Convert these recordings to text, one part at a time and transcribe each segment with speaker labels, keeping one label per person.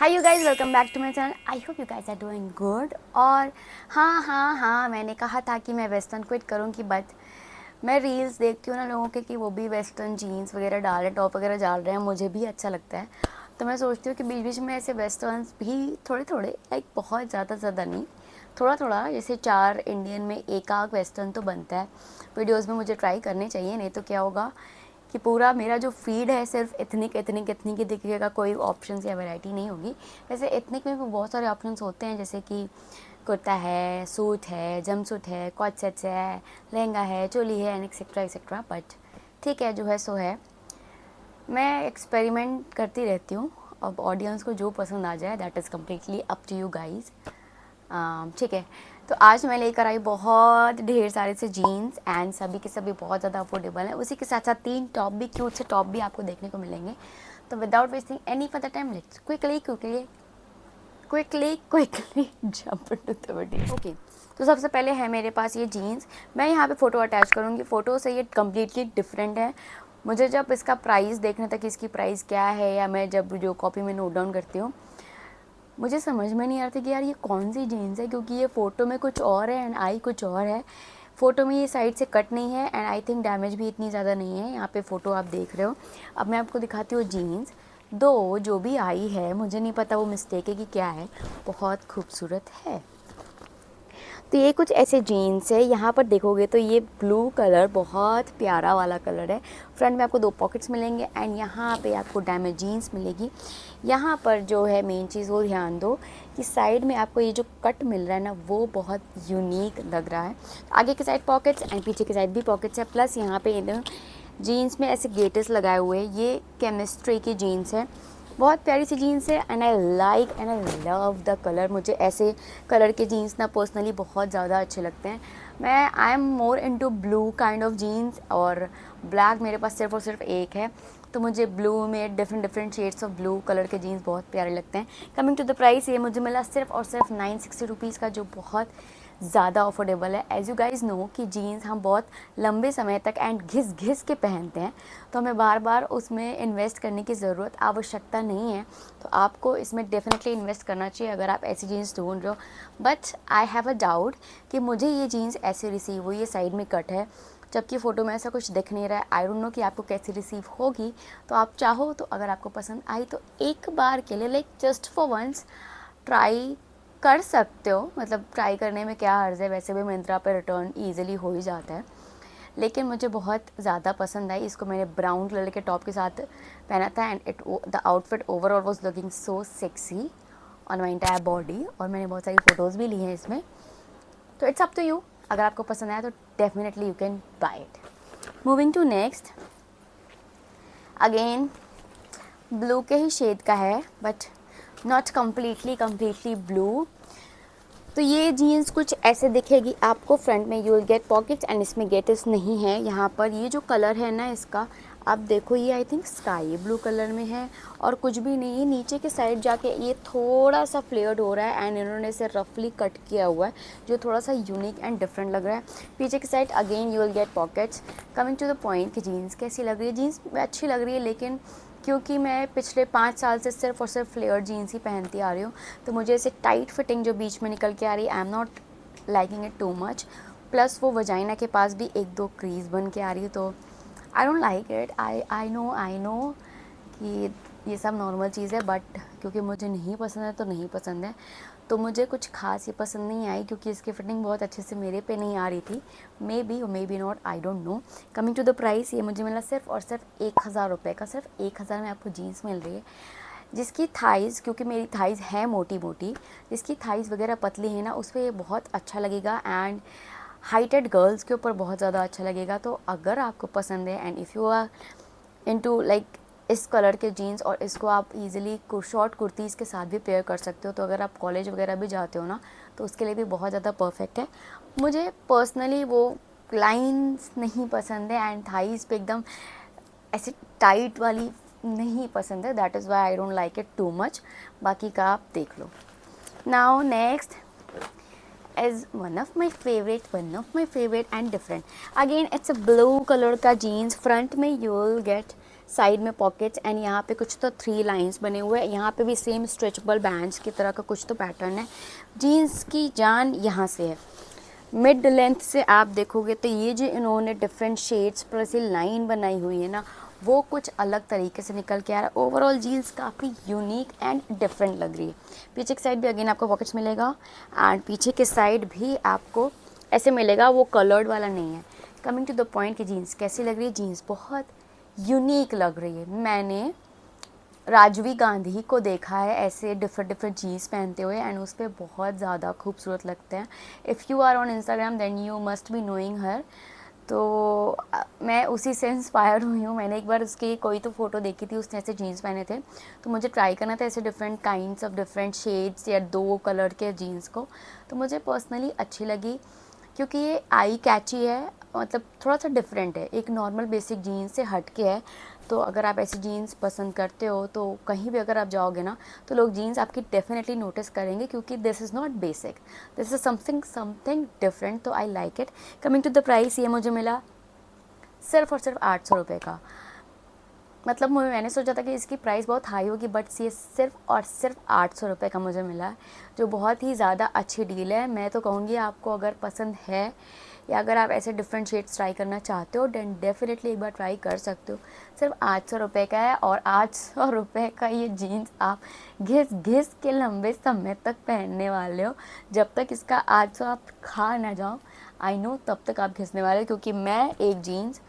Speaker 1: Hi you guys, welcome back to my channel. I hope you guys are doing good. और हाँ, मैंने कहा था कि मैं वेस्टर्न क्विट करूँगी, बट मैं रील्स देखती हूँ ना लोगों के कि वो भी वेस्टर्न जीन्स वगैरह डाल रहे हैं, टॉप वगैरह डाल रहे हैं, मुझे भी अच्छा लगता है। तो मैं सोचती हूँ कि बीच बीच में ऐसे वेस्टर्न्स भी थोड़े थोड़े, लाइक बहुत ज़्यादा नहीं, थोड़ा थोड़ा, जैसे 4 इंडियन में एक आध वेस्टर्न तो बनता है। वीडियोज़ में मुझे ट्राई करने चाहिए, नहीं तो क्या होगा कि पूरा मेरा जो फीड है सिर्फ एथनिक एथनिक एथनिक ही दिखेगा, कोई ऑप्शंस या वैरायटी नहीं होगी। वैसे एथनिक में भी बहुत सारे ऑप्शंस होते हैं, जैसे कि कुर्ता है, सूट है, जम सूट है, कॉट सेट्स है, लहंगा है, चोली है, एंड एक्सेट्रा एक्सेट्रा। बट ठीक है, जो है सो है। मैं एक्सपेरिमेंट करती रहती हूँ। अब ऑडियंस को जो पसंद आ जाए, that is completely up to you guys. ठीक है, तो आज मैं लेकर आई बहुत ढेर सारे से जीन्स, एंड सभी के सभी बहुत ज़्यादा अफोर्डेबल हैं। उसी के साथ साथ 3 टॉप भी, क्यूट से टॉप भी आपको देखने को मिलेंगे। तो without wasting any further time, let's quickly jump into the video. Okay, तो सबसे पहले है मेरे पास ये जीन्स। मैं यहाँ पे फ़ोटो अटैच करूँगी। फ़ोटो से ये कम्प्लीटली डिफरेंट है। मुझे जब इसका प्राइस देखना था कि इसकी प्राइस क्या है, या मैं जब जो कॉपी में नोट डाउन करती हूँ, मुझे समझ में नहीं आ रहा था कि यार ये कौन सी जीन्स है, क्योंकि ये फ़ोटो में कुछ और है एंड आई कुछ और है। फ़ोटो में ये साइड से कट नहीं है, एंड आई थिंक डैमेज भी इतनी ज़्यादा नहीं है। यहाँ पे फ़ोटो आप देख रहे हो। अब मैं आपको दिखाती हूँ जीन्स। दो जो भी आई है, मुझे नहीं पता वो मिस्टेक है कि क्या है, बहुत खूबसूरत है। तो ये कुछ ऐसे जीन्स है। यहाँ पर देखोगे तो ये ब्लू कलर बहुत प्यारा वाला कलर है। फ्रंट में आपको 2 पॉकेट्स मिलेंगे, एंड यहाँ पे आपको डैमेज जीन्स मिलेगी। यहाँ पर जो है मेन चीज़ वो ध्यान दो कि साइड में आपको ये जो कट मिल रहा है ना, वो बहुत यूनिक लग रहा है। आगे के साइड पॉकेट्स एंड पीछे के साइड भी पॉकेट्स है, प्लस यहाँ पे इन जीन्स में ऐसे गेटर्स लगाए हुए हैं। ये केमिस्ट्री की जीन्स है, बहुत प्यारी सी जीन्स है, and I like and I love the colour. मुझे ऐसे कलर के जीन्स ना पर्सनली बहुत ज़्यादा अच्छे लगते हैं। मैं I am more into blue kind of jeans, और ब्लैक मेरे पास सिर्फ और सिर्फ एक है। तो मुझे ब्लू में different shades of blue colour के जीन्स बहुत प्यारे लगते हैं। कमिंग टू द प्राइस, ये मुझे मिला सिर्फ और सिर्फ 960 रुपीज़ का, जो बहुत ज़्यादा अफोर्डेबल है। एज़ यू गाइज़ नो कि जीन्स हम बहुत लंबे समय तक एंड घिस घिस के पहनते हैं, तो हमें बार बार उसमें इन्वेस्ट करने की ज़रूरत, आवश्यकता नहीं है। तो आपको इसमें डेफिनेटली इन्वेस्ट करना चाहिए अगर आप ऐसी जीन्स ढूंढ रहे हो। But I have a doubt कि मुझे ये जीन्स ऐसे रिसीव हुई, ये साइड में कट है, जबकि फ़ोटो में ऐसा कुछ दिख नहीं रहा है। आई डोंट नो कि आपको कैसे रिसीव होगी। तो आप चाहो तो, अगर आपको पसंद आई तो एक बार के लिए, like just for once, try कर सकते हो। मतलब ट्राई करने में क्या हर्ज है, वैसे भी मिंत्रा पे रिटर्न ईजिली हो ही जाता है। लेकिन मुझे बहुत ज़्यादा पसंद आई। इसको मैंने ब्राउन कलर के टॉप के साथ पहना था, and the outfit overall was looking so sexy on my entire body. और मैंने बहुत सारी फ़ोटोज़ भी ली हैं इसमें। तो इट्स अप टू यू, अगर आपको पसंद आया तो definitely you can buy it. Moving to next, again blue के ही शेड का है, बट नॉट कम्प्लीटली ब्लू। तो ये जीन्स कुछ ऐसे दिखेगी आपको। फ्रंट में you will get pockets, and इसमें गेटर्स नहीं है। यहाँ पर ये जो कलर है ना इसका, आप देखो, ये I think sky blue colour में है, और कुछ भी नहीं है। नीचे के साइड जाके ये थोड़ा सा फ्लेयर्ड हो रहा है, एंड इन्होंने इसे रफली कट किया हुआ है, जो थोड़ा सा यूनिक एंड डिफरेंट लग रहा है। पीछे की side again you will get pockets. Coming to the point कि जीन्स कैसी लग रही है। जीन्स अच्छी लग रही है, लेकिन क्योंकि मैं पिछले 5 साल से सिर्फ और सिर्फ फ्लेयर जीन्स ही पहनती आ रही हूँ, तो मुझे ऐसे टाइट फिटिंग जो बीच में निकल के आ रही है, I am not liking it too much. Plus वो वजाइना के पास भी 1-2 क्रीज बन के आ रही है, तो आई don't like it. I know कि ये सब नॉर्मल चीज़ है, बट क्योंकि मुझे नहीं पसंद है तो नहीं पसंद है। तो मुझे कुछ खास ये पसंद नहीं आई, क्योंकि इसकी फ़िटिंग बहुत अच्छे से मेरे पे नहीं आ रही थी। Maybe not, I don't know. Coming to the price, ये मुझे मिला सिर्फ और सिर्फ 1000 रुपये का। सिर्फ 1000 में आपको जीन्स मिल रही है, जिसकी थाइज़, क्योंकि मेरी थाइज़ है मोटी मोटी, जिसकी थाइज़ वगैरह पतली है ना, उस पर ये बहुत अच्छा लगेगा, एंड हाइटेड गर्ल्स के ऊपर बहुत ज़्यादा अच्छा लगेगा। तो अगर आपको पसंद है, and if you are into like इस कलर के जीन्स, और इसको आप इजीली शॉर्ट कुर्तीज़ के साथ भी पेयर कर सकते हो, तो अगर आप कॉलेज वगैरह भी जाते हो ना, तो उसके लिए भी बहुत ज़्यादा परफेक्ट है। मुझे पर्सनली वो लाइंस नहीं पसंद है, एंड थाइज़ पे एकदम ऐसे टाइट वाली नहीं पसंद है। That is why I don't like it too much. बाकी का आप देख लो। Now next is one of my favorite and different. Again it's a blue color का jeans. Front में you will get साइड में पॉकेट्स एंड यहाँ पे कुछ तो 3 लाइंस बने हुए हैं। यहाँ पे भी सेम स्ट्रेचेबल बैंड्स की तरह का कुछ तो पैटर्न है। जीन्स की जान यहाँ से है। मिड लेंथ से आप देखोगे तो ये जो इन्होंने डिफरेंट शेड्स प्लस ये लाइन बनाई हुई है ना, वो कुछ अलग तरीके से निकल के आ रहा है। ओवरऑल जीन्स काफ़ी यूनिक एंड डिफरेंट लग रही है। पीछे की साइड भी अगेन आपको पॉकेट्स मिलेगा एंड पीछे के साइड भी आपको ऐसे मिलेगा, वो कलर्ड वाला नहीं है। कमिंग टू द पॉइंट कि जीन्स कैसी लग रही है, जीन्स बहुत यूनिक लग रही है। मैंने राजीव गांधी को देखा है ऐसे डिफरेंट जीन्स पहनते हुए एंड उस पर बहुत ज़्यादा खूबसूरत लगते हैं। If you are on Instagram then you must be knowing her. तो मैं उसी से इंस्पायर हुई हूँ। मैंने एक बार उसकी कोई तो फ़ोटो देखी थी, उसने ऐसे जीन्स पहने थे, तो मुझे ट्राई करना था ऐसे different kinds of different shades या 2 कलर के जीन्स को। तो मुझे पर्सनली अच्छी लगी क्योंकि ये आई कैची है, मतलब थोड़ा सा डिफरेंट है, एक नॉर्मल बेसिक जीन्स से हट के है। तो अगर आप ऐसी जीन्स पसंद करते हो तो कहीं भी अगर आप जाओगे ना तो लोग जीन्स आपकी डेफिनेटली नोटिस करेंगे, क्योंकि this is not basic, this is something different. तो I like it. Coming to the price, ये मुझे मिला सिर्फ और सिर्फ 800 रुपये का। मतलब मैंने सोचा था कि इसकी प्राइस बहुत हाई होगी, बट ये सिर्फ और सिर्फ 800 रुपये का मुझे मिला, जो बहुत ही ज़्यादा अच्छी डील है। मैं तो कहूँगी आपको अगर पसंद है या अगर आप ऐसे डिफरेंट शेड्स ट्राई करना चाहते हो देन डेफिनेटली एक बार ट्राई कर सकते हो। सिर्फ 800 रुपये का है और 800 रुपये का ये जीन्स आप घिस घिस के लंबे समय तक पहनने वाले हो। जब तक इसका 800 आप खा ना जाओ, आई नो तब तक आप घिसने वाले हो, क्योंकि मैं एक जीन्स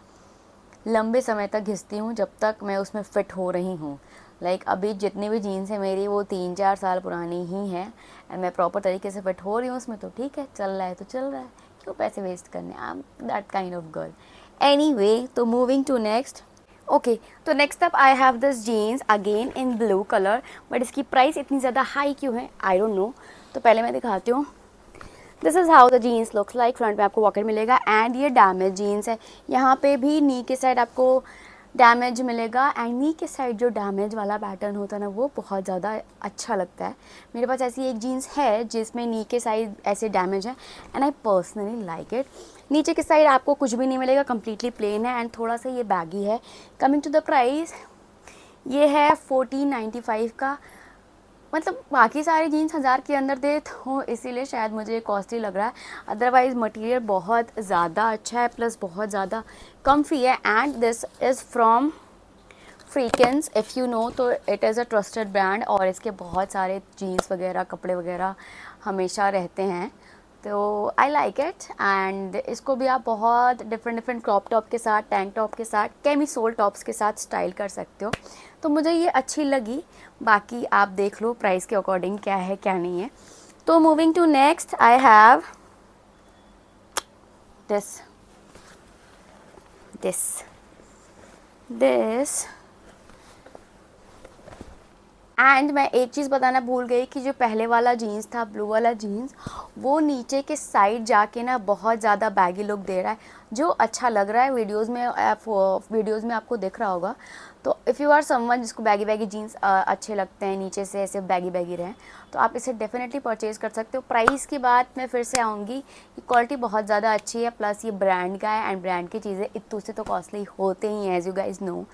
Speaker 1: लंबे समय तक घिसती हूँ जब तक मैं उसमें फ़िट हो रही हूँ। लाइक अभी जितनी भी जीन्स है मेरी वो 3-4 साल पुरानी ही हैं एंड मैं प्रॉपर तरीके से फ़िट हो रही हूँ उसमें, तो ठीक है, चल रहा है तो चल रहा है, क्यों पैसे वेस्ट करने। I am that kind of girl. Anyway, तो मूविंग टू नेक्स्ट। ओके, तो next up I have this jeans again in blue colour, but इसकी प्राइस इतनी ज़्यादा हाई क्यों है आई डोंट नो। तो पहले मैं दिखाती हूँ। This is how the jeans looks like. Front में आपको पॉकेट मिलेगा एंड ये डैमेज जीन्स है। यहाँ पे भी नी के साइड आपको डैमेज मिलेगा एंड नी के साइड जो डैमेज वाला पैटर्न होता है ना, वो बहुत ज़्यादा अच्छा लगता है। मेरे पास ऐसी एक जीन्स है जिसमें नी के साइड ऐसे डैमेज है and I personally like it. नीचे के साइड आपको कुछ भी नहीं मिलेगा, कम्प्लीटली प्लेन है एंड थोड़ा सा ये बैगी है। कमिंग टू द प्राइस, ये है 1495 का। मतलब बाकी सारे जीन्स 1000 के अंदर दे तो इसीलिए शायद मुझे कॉस्टली लग रहा है। अदरवाइज़ मटेरियल बहुत ज़्यादा अच्छा है, प्लस बहुत ज़्यादा कम्फी है and this is from Freakins, if you know, तो it is a trusted brand और इसके बहुत सारे जीन्स वगैरह कपड़े वगैरह हमेशा रहते हैं। तो आई लाइक इट एंड इसको भी आप बहुत डिफरेंट क्रॉप टॉप के साथ, टैंक टॉप के साथ, कैमिसोल टॉप्स के साथ स्टाइल कर सकते हो। तो मुझे ये अच्छी लगी। बाकी आप देख लो प्राइस के अकॉर्डिंग क्या है क्या नहीं है। तो moving to next, I have this and मैं एक चीज़ बताना भूल गई कि जो पहले वाला जीन्स था, ब्लू वाला जीन्स, वो नीचे के साइड जाके ना बहुत ज़्यादा बैगी लुक दे रहा है, जो अच्छा लग रहा है। वीडियोस में आपको दिख रहा होगा। तो इफ़ यू आर समवन जिसको बैगी जीन्स अच्छे लगते हैं, नीचे से ऐसे बैगी रहें, तो आप इसे डेफिनेटली परचेज़ कर सकते हो। प्राइस की बात मैं फिर से आऊँगी कि क्वालिटी बहुत ज़्यादा अच्छी है, प्लस ये ब्रांड का है एंड ब्रांड की चीज़ें इतने से तो कॉस्टली होते ही हैं, एज यू गाइज नो।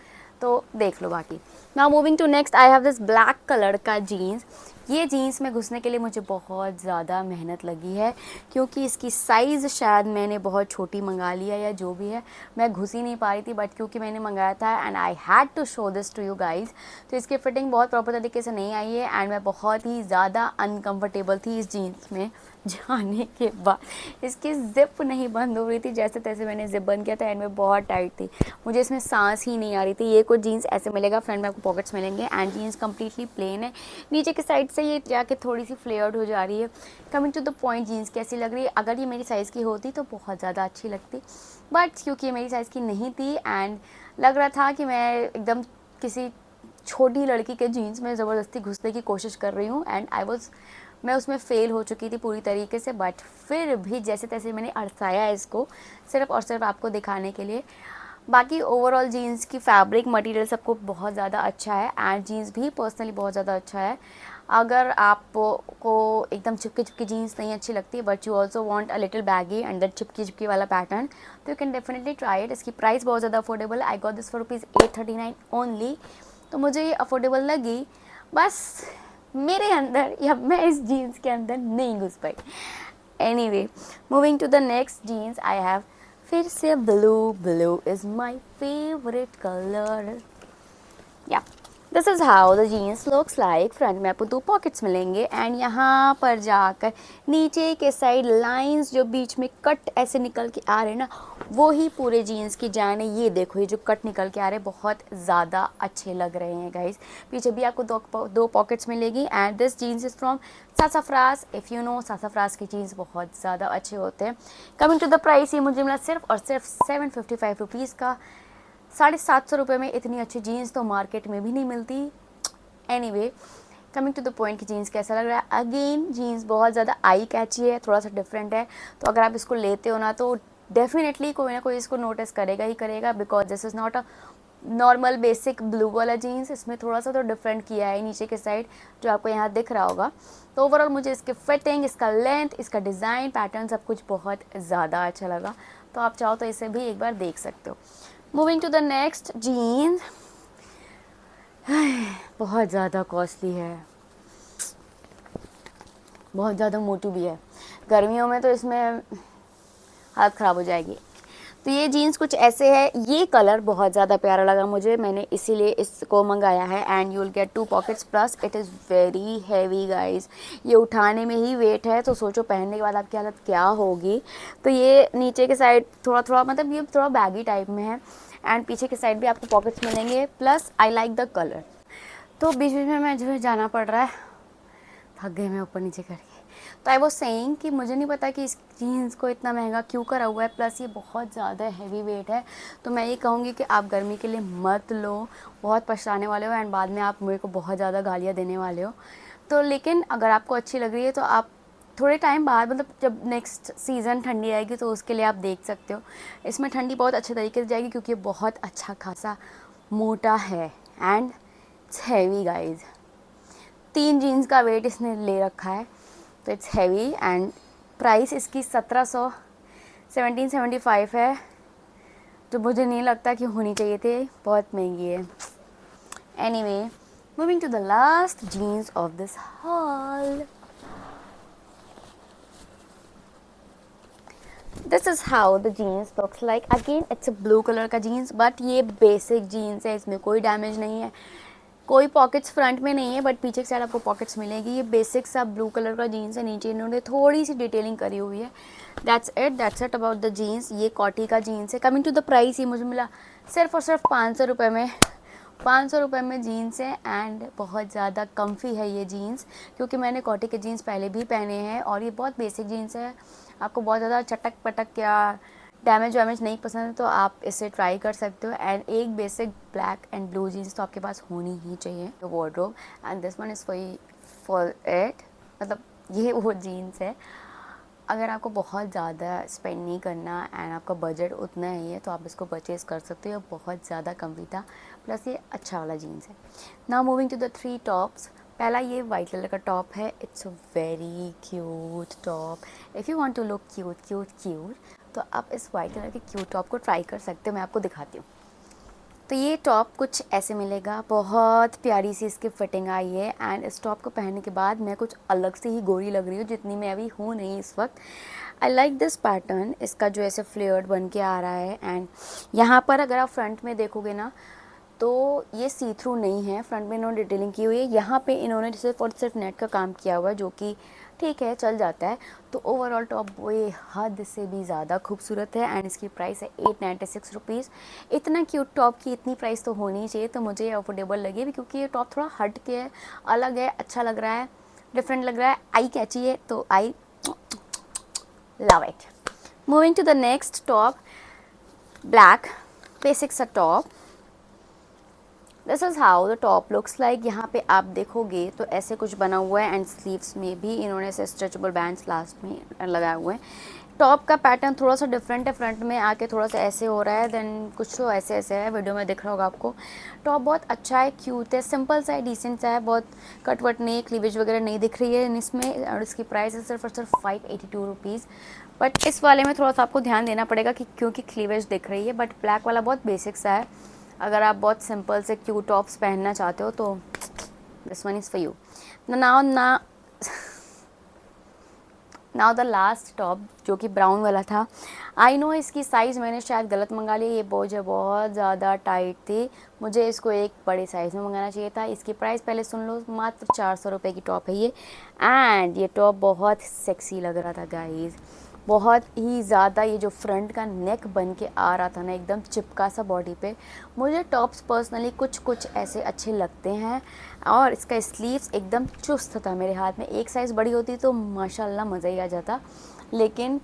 Speaker 1: तो देख लो बाकी। Now moving to next, I have this black colour का जीन्स। ये जीन्स में घुसने के लिए मुझे बहुत ज़्यादा मेहनत लगी है, क्योंकि इसकी साइज़ शायद मैंने बहुत छोटी मंगा लिया या जो भी है, मैं घुस ही नहीं पा रही थी, बट क्योंकि मैंने मंगाया था and I had to show this to you guys, तो इसकी फिटिंग बहुत प्रॉपर तरीके से नहीं आई है एंड मैं बहुत ही ज़्यादा अनकम्फर्टेबल थी इस जीन्स में जाने के बाद। इसकी ज़िप नहीं बंद हो रही थी, जैसे तैसे मैंने ज़िप बंद किया था एंड में बहुत टाइट थी, मुझे इसमें सांस ही नहीं आ रही थी। ये कुछ जीन्स ऐसे मिलेगा, फ्रंट में आपको पॉकेट्स मिलेंगे एंड जीन्स कम्प्लीटली प्लेन है। नीचे की साइड से ये जाके थोड़ी सी फ्लेयर्ड हो जा रही है। Coming to the point, jeans कैसी लग रही है, अगर ये मेरी साइज़ की होती तो बहुत ज़्यादा अच्छी लगती, बट क्योंकि ये मेरी साइज़ की नहीं थी एंड लग रहा था कि मैं एकदम किसी छोटी लड़की के जीन्स में ज़बरदस्ती घुसने की कोशिश कर रही हूँ एंड मैं उसमें फ़ेल हो चुकी थी पूरी तरीके से, बट फिर भी जैसे तैसे मैंने अड़साया इसको सिर्फ़ और सिर्फ आपको दिखाने के लिए। बाकी ओवरऑल जीन्स की फैब्रिक मटेरियल सबको बहुत ज़्यादा अच्छा है एंड जीन्स भी पर्सनली बहुत ज़्यादा अच्छा है। अगर आपको एकदम चिपकी चिपकी जीन्स नहीं अच्छी लगती but you also want a little baggy and that चिपकी चिपकी वाला पैटर्न, तो you can definitely try it. इसकी प्राइस बहुत ज़्यादा अफोर्डेबल है। I got this for ₹839 only. तो मुझे ये अफोर्डेबल लगी, बस मेरे अंदर या मैं इस जीन्स के अंदर नहीं घुस पाई। Anyway, moving to the next jeans I have फिर से blue. Blue is my favourite colour. या this is how the jeans looks like. Front में आपको 2 पॉकेट्स मिलेंगे एंड यहाँ पर जाकर नीचे के साइड लाइंस जो बीच में कट ऐसे निकल के आ रहे हैं ना, वो ही पूरे जीन्स की जान है। ये देखो, ये जो कट निकल के आ रहे हैं बहुत ज़्यादा अच्छे लग रहे हैं गाइस। पीछे भी आपको दो पॉकेट्स मिलेगी and this jeans is from Sassafras. If you know, Sassafras की जीन्स बहुत ज़्यादा अच्छे होते हैं। कमिंग टू द प्राइस, ये मुझे मिला सिर्फ और सिर्फ ₹755 का। 750 रुपये में इतनी अच्छी जीन्स तो मार्केट में भी नहीं मिलती। Anyway, coming to the point कि जीन्स कैसा लग रहा है। अगेन जीन्स बहुत ज़्यादा आई कैची है, थोड़ा सा डिफरेंट है। तो अगर आप इसको लेते हो ना तो डेफिनेटली कोई ना कोई इसको नोटिस करेगा ही करेगा, because this is not a normal basic blue वाला जीन्स। इसमें थोड़ा सा तो डिफरेंट किया है नीचे के साइड, जो आपको यहाँ दिख रहा होगा। तो ओवरऑल मुझे इसके फिटिंग, इसका लेंथ, इसका डिज़ाइन, पैटर्न सब कुछ बहुत ज़्यादा अच्छा लगा। तो आप चाहो तो इसे भी एक बार देख सकते हो। Moving to the next jeans, बहुत ज़्यादा कॉस्टली है, बहुत ज़्यादा मोटू भी है। गर्मियों में तो इसमें हालत ख़राब हो जाएगी। तो ये जीन्स कुछ ऐसे है। ये कलर बहुत ज़्यादा प्यारा लगा मुझे, मैंने इसीलिए इसको मंगाया है। And you will gate 2 pockets plus it is very heavy guys. ये उठाने में ही वेट है, तो सोचो पहनने के बाद आपकी हालत क्या होगी। तो ये नीचे के साइड थोड़ा थोड़ा, मतलब ये थोड़ा बैगी टाइप में है एंड पीछे के साइड भी आपको पॉकेट्स मिलेंगे। Plus I like the colour. तो बीच बीच में मैं जो है जाना पड़ रहा है, थक गए मैं ऊपर नीचे करके। तो आई वॉज सेइंग कि मुझे नहीं पता कि इस जीन्स को इतना महंगा क्यों करा हुआ है। प्लस ये बहुत ज़्यादा हैवी वेट है। तो मैं ये कहूँगी कि आप गर्मी के लिए मत लो, बहुत पछताने वाले हो एंड बाद में आप मेरे को बहुत ज़्यादा गालियाँ देने वाले हो। तो लेकिन अगर आपको अच्छी लग रही है तो आप थोड़े टाइम बाद, मतलब जब नेक्स्ट सीज़न ठंडी आएगी तो उसके लिए आप देख सकते हो। इसमें ठंडी बहुत अच्छे तरीके से जाएगी क्योंकि ये बहुत अच्छा खासा मोटा है and it's heavy guys. 3 jeans का वेट इसने ले रखा है, तो इट्स हैवी। एंड प्राइस इसकी 1775 है, जो मुझे नहीं लगता कि होनी चाहिए थे, बहुत महंगी है। Anyway, moving to the last jeans of this haul. This is how the jeans looks like. Again it's a blue colour का जीन्स, बट ये बेसिक जीन्स है, इसमें कोई डैमेज नहीं है, कोई पॉकेट्स फ्रंट में नहीं है बट पीछे की साइड आपको पॉकेट्स मिलेगी। ये बेसिक सा ब्लू कलर का जीन्स है, नीचे इन्होंने थोड़ी सी डिटेलिंग करी हुई है। That's it about the jeans. ये कॉटी का जीन्स है। कमिंग टू द प्राइस, ये मुझे मिला सिर्फ और सिर्फ 500 रुपये में। 500 रुपये में जीन्स है एंड बहुत ज़्यादा कम्फी है ये जीन्स, क्योंकि मैंने कॉटी के जीन्स पहले भी पहने हैं और ये बहुत बेसिक जीन्स है। आपको बहुत ज़्यादा चटक पटक या डैमेज वैमेज नहीं पसंद है तो आप इसे ट्राई कर सकते हो। एंड एक basic black and blue jeans तो आपके पास होनी ही चाहिए wardrobe, and this one is for it. मतलब ये वो जीन्स है, अगर आपको बहुत ज़्यादा स्पेंड नहीं करना एंड आपका बजट उतना ही है तो आप इसको परचेज़ कर सकते हो। बहुत ज़्यादा कम्फी था, प्लस ये अच्छा वाला जीन्स है। Now moving to the 3 tops. पहला ये वाइट कलर का टॉप है। It's a very cute top. If you want to look cute तो आप इस वाइट कलर के क्यूट टॉप को ट्राई कर सकते हो। मैं आपको दिखाती हूँ। तो ये टॉप कुछ ऐसे मिलेगा, बहुत प्यारी सी इसकी फिटिंग आई है एंड इस टॉप को पहनने के बाद मैं कुछ अलग से ही गोरी लग रही हूँ, जितनी मैं अभी हूँ नहीं इस वक्त। I like this pattern. इसका जो ऐसे फ्लेयर्ड बन के आ रहा है एंड यहाँ पर अगर आप फ्रंट में देखोगे ना तो ये सी थ्रू नहीं है, फ्रंट में इन्होंने डिटेलिंग की हुई है। यहाँ पे इन्होंने सिर्फ और सिर्फ नेट का काम किया हुआ है, जो कि ठीक है, चल जाता है। तो ओवरऑल टॉप ये हद से भी ज़्यादा खूबसूरत है एंड इसकी प्राइस है 896 रुपीज़। इतना क्यूट टॉप की इतनी प्राइस तो होनी चाहिए, तो मुझे ये अफोर्डेबल लगी भी, क्योंकि ये टॉप थोड़ा हट के है, अलग है, अच्छा लग रहा है, डिफरेंट लग रहा है, आई कैची है, तो I love it. Moving to the next top, black basic सा top. This is how the top looks like. यहाँ पे आप देखोगे तो ऐसे कुछ बना हुआ है एंड स्लीव्स में भी इन्होंने ऐसे स्ट्रेचेबल बैंड्स लास्ट में लगाए हुए हैं। टॉप का पैटर्न थोड़ा सा डिफरेंट है, फ्रंट में आके थोड़ा सा ऐसे हो रहा है, देन कुछ तो ऐसे ऐसे है, वीडियो में दिख रहा होगा आपको। टॉप बहुत अच्छा है, क्यूट है, सिंपल सा है, डिसेंट सा है, बहुत कट वट नहीं है, क्लीवेज वगैरह नहीं दिख रही है इसमें, और इसकी प्राइस है सिर्फ और सिर्फ 582 रुपीज़। बट इस वाले में थोड़ा सा आपको ध्यान देना पड़ेगा कि क्योंकि क्लीवेज दिख रही है, बट ब्लैक वाला बहुत बेसिक सा है। अगर आप बहुत सिंपल से क्यूट टॉप्स पहनना चाहते हो तो this one is for you. Now the last top जो कि ब्राउन वाला था। आई नो इसकी साइज़ मैंने शायद गलत मंगा ली, ये बहुत ज़्यादा टाइट थी, मुझे इसको एक बड़े साइज़ में मंगाना चाहिए था। इसकी प्राइस पहले सुन लो, मात्र 400 रुपये की टॉप है ये। एंड ये टॉप बहुत सेक्सी लग रहा था गाइज़, बहुत ही ज़्यादा। ये जो फ्रंट का नेक बन के आ रहा था ना, एकदम चिपका सा बॉडी पे। मुझे टॉप्स पर्सनली कुछ कुछ ऐसे अच्छे लगते हैं, और इसका स्लीव्स एकदम चुस्त था मेरे हाथ में। एक साइज़ बड़ी होती तो माशाल्लाह मज़ा ही आ जाता, लेकिन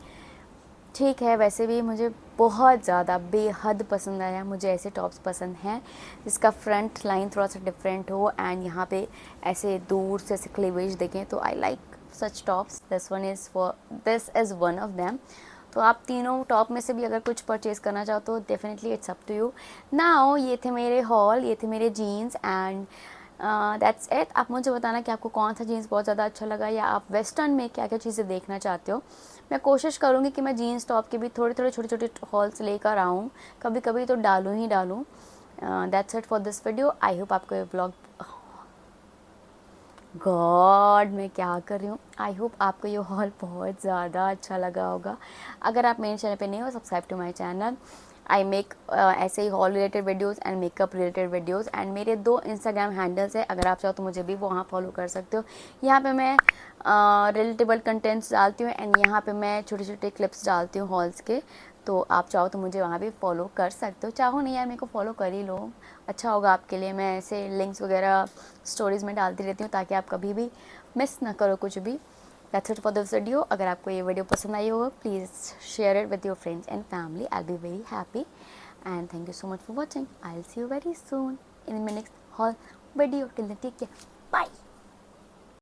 Speaker 1: ठीक है, वैसे भी मुझे बहुत ज़्यादा बेहद पसंद आया। मुझे ऐसे टॉप्स पसंद हैं जिसका फ्रंट लाइन थोड़ा सा डिफरेंट हो, एंड यहाँ पे ऐसे दूर से ऐसे क्लीवेज देखें, तो I like such tops. This is one of them. तो आप तीनों टॉप में से भी अगर कुछ परचेज़ करना चाहो तो definitely it's up to you. Now ये थे मेरे हॉल, ये थे मेरे जीन्स, एंड दैट्स इट। आप मुझे बताना कि आपको कौन सा जीन्स बहुत ज़्यादा अच्छा लगा, या आप वेस्टर्न में क्या क्या चीज़ें देखना चाहते हो। मैं कोशिश करूँगी कि मैं जीन्स टॉप के भी थोड़े थोड़े छोटे छोटे हॉल्स लेकर आऊँ, कभी कभी तो डालूँ ही डालूँ। That's it for this video. I hope आपको ये ब्लॉग, गॉड मैं क्या कर रही हूँ, आई होप आपको ये हॉल बहुत ज़्यादा अच्छा लगा होगा। अगर आप मेरे चैनल पे नहीं हो, subscribe to my channel. I make ऐसे ही haul related videos and makeup related videos, and मेरे 2 इंस्टाग्राम हैंडल्स है, अगर आप चाहो तो मुझे भी वहाँ फॉलो कर सकते हो। यहाँ पे मैं रिलेटेबल कंटेंट्स डालती हूँ, एंड यहाँ पे मैं छोटे छोटे क्लिप्स डालती हूँ हॉल्स के, तो आप चाहो तो मुझे वहाँ भी फॉलो कर सकते हो। चाहो नहीं यार, मेरे को फॉलो कर ही लो, अच्छा होगा आपके लिए। मैं ऐसे लिंक्स वगैरह स्टोरीज़ में डालती रहती हूँ ताकि आप कभी भी मिस ना करो कुछ भी। That's it for this video. अगर आपको ये वीडियो पसंद आई होगा, please share it with your friends and family. I will be very happy, and thank you so much for watching. I will see you very soon in my next whole video. Till then take care, bye.